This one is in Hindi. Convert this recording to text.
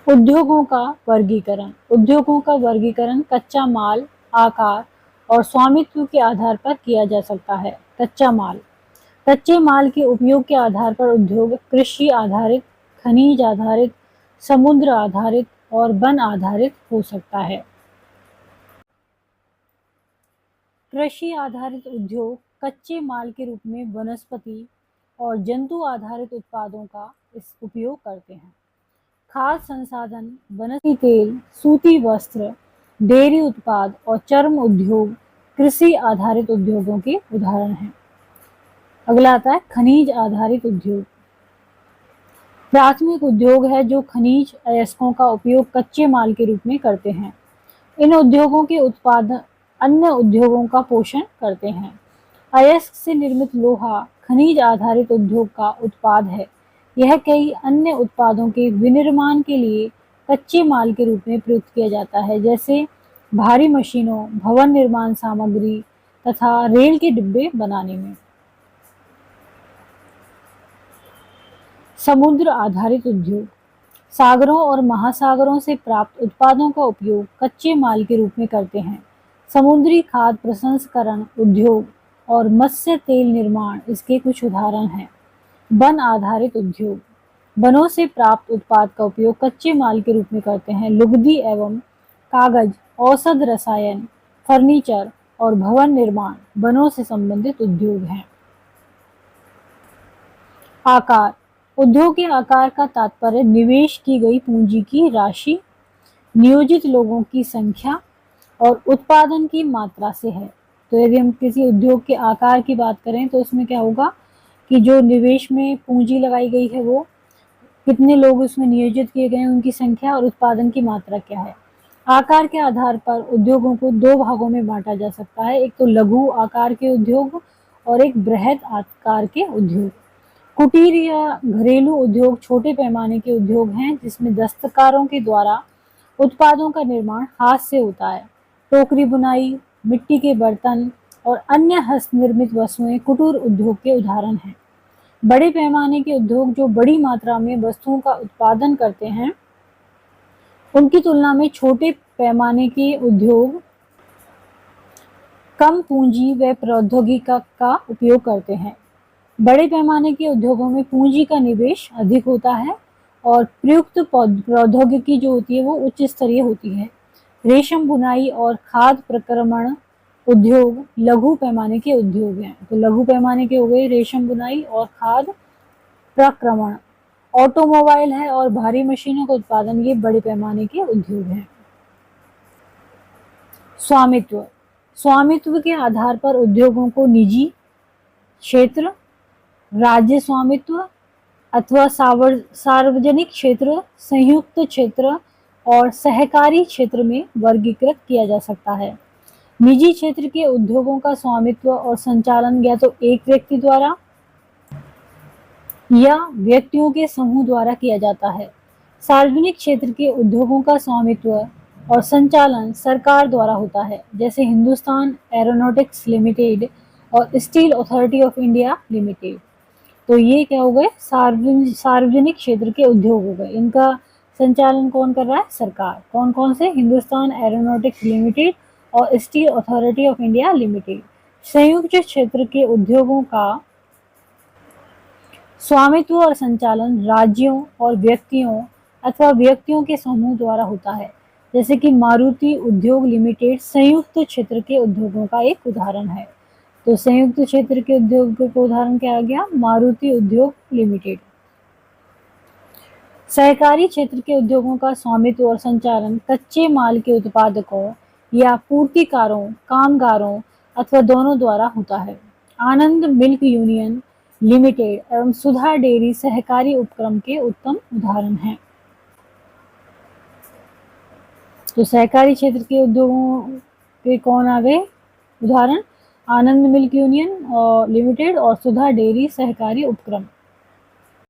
उद्योगों का वर्गीकरण। उद्योगों का वर्गीकरण कच्चा माल, आकार और स्वामित्व के आधार पर किया जा सकता है। कच्चा माल। कच्चे माल के उपयोग के आधार पर उद्योग कृषि आधारित, खनिज आधारित, समुद्र आधारित और वन आधारित हो सकता है। कृषि आधारित उद्योग कच्चे माल के रूप में वनस्पति और जंतु आधारित उत्पादों का उपयोग करते हैं। खाद्य संसाधन, वनस्पति तेल, सूती वस्त्र, डेयरी उत्पाद और चर्म उद्योग कृषि आधारित उद्योगों के उदाहरण हैं। अगला आता है खनिज आधारित उद्योग। प्राथमिक उद्योग है जो खनिज अयस्कों का उपयोग कच्चे माल के रूप में करते हैं। इन उद्योगों के उत्पादन अन्य उद्योगों का पोषण करते हैं। अयस्क से निर्मित लोहा खनिज आधारित उद्योग का उत्पाद है। यह कई अन्य उत्पादों के विनिर्माण के लिए कच्चे माल के रूप में प्रयुक्त किया जाता है, जैसे भारी मशीनों, भवन निर्माण सामग्री तथा रेल के डिब्बे बनाने में। समुद्र आधारित उद्योग सागरों और महासागरों से प्राप्त उत्पादों का उपयोग कच्चे माल के रूप में करते हैं। समुद्री खाद्य प्रसंस्करण उद्योग और मत्स्य तेल निर्माण इसके कुछ उदाहरण हैं। वन आधारित उद्योग वनों से प्राप्त उत्पाद का उपयोग कच्चे माल के रूप में करते हैं। लुगदी एवं कागज, औषध रसायन, फर्नीचर और भवन निर्माण वनों से संबंधित उद्योग हैं। आकार। उद्योग के आकार का तात्पर्य निवेश की गई पूंजी की राशि, नियोजित लोगों की संख्या और उत्पादन की मात्रा से है। तो यदि हम किसी उद्योग के आकार की बात करें तो उसमें क्या होगा कि जो निवेश में पूंजी लगाई गई है वो कितने लोग उसमें नियोजित किए गए हैं, उनकी संख्या और उत्पादन की मात्रा क्या है। आकार के आधार पर उद्योगों को दो भागों में बांटा जा सकता है, एक तो लघु आकार के उद्योग और एक बृहद आकार के उद्योग। कुटीर या घरेलू उद्योग छोटे पैमाने के उद्योग हैं जिसमें दस्तकारों के द्वारा उत्पादों का निर्माण हाथ से होता है। टोकरी बुनाई, मिट्टी के बर्तन और अन्य हस्तनिर्मित वस्तुएं कुटीर उद्योग के उदाहरण हैं। बड़े पैमाने के उद्योग जो बड़ी मात्रा में वस्तुओं का उत्पादन करते हैं, उनकी तुलना में छोटे पैमाने के उद्योग कम पूंजी व प्रौद्योगिकी का उपयोग करते हैं। बड़े पैमाने के उद्योगों में पूंजी का निवेश अधिक होता है और प्रयुक्त प्रौद्योगिकी जो होती है वो उच्च स्तरीय होती है। रेशम बुनाई और खाद्य प्रक्रमण उद्योग लघु पैमाने के उद्योग हैं। तो लघु पैमाने के हो गए रेशम बुनाई और खाद्य प्रक्रमण। ऑटोमोबाइल है और भारी मशीनों का उत्पादन, ये बड़े पैमाने के उद्योग हैं। स्वामित्व। स्वामित्व के आधार पर उद्योगों को निजी क्षेत्र, राज्य स्वामित्व अथवा सार्वजनिक क्षेत्र, संयुक्त क्षेत्र और सहकारी क्षेत्र में वर्गीकृत किया जा सकता है। निजी क्षेत्र के उद्योगों का स्वामित्व और संचालन या तो एक व्यक्ति द्वारा या व्यक्तियों के समूह द्वारा किया जाता है। सार्वजनिक क्षेत्र के उद्योगों का स्वामित्व और संचालन सरकार द्वारा होता है, जैसे हिंदुस्तान एरोनॉटिक्स लिमिटेड और steel authority of India limited. तो ये क्या हो गए, सार्वजनिक क्षेत्र के उद्योग हो गए। इनका संचालन कौन कर रहा है, सरकार। कौन कौन से, हिंदुस्तान एरोनॉटिक्स लिमिटेड और steel authority of India limited. संयुक्त क्षेत्र के उद्योगों का स्वामित्व और संचालन राज्यों और व्यक्तियों अथवा व्यक्तियों के समूह द्वारा होता है, जैसे कि मारुति उद्योग लिमिटेड संयुक्त क्षेत्र के उद्योगों का एक उदाहरण है। तो संयुक्त क्षेत्र के उद्योग का उदाहरण क्या आ गया, मारुति उद्योग लिमिटेड। सहकारी क्षेत्र के उद्योगों का स्वामित्व और संचालन कच्चे माल के उत्पादकों या पूर्तिकारों, कामगारों अथवा दोनों द्वारा होता है। आनंद मिल्क यूनियन लिमिटेड एवं सुधा डेयरी सहकारी उपक्रम के उत्तम उदाहरण हैं। तो सहकारी क्षेत्र के उद्योगों के कौन आ गए उदाहरण, आनंद मिल्क यूनियन लिमिटेड और सुधा डेयरी सहकारी उपक्रम।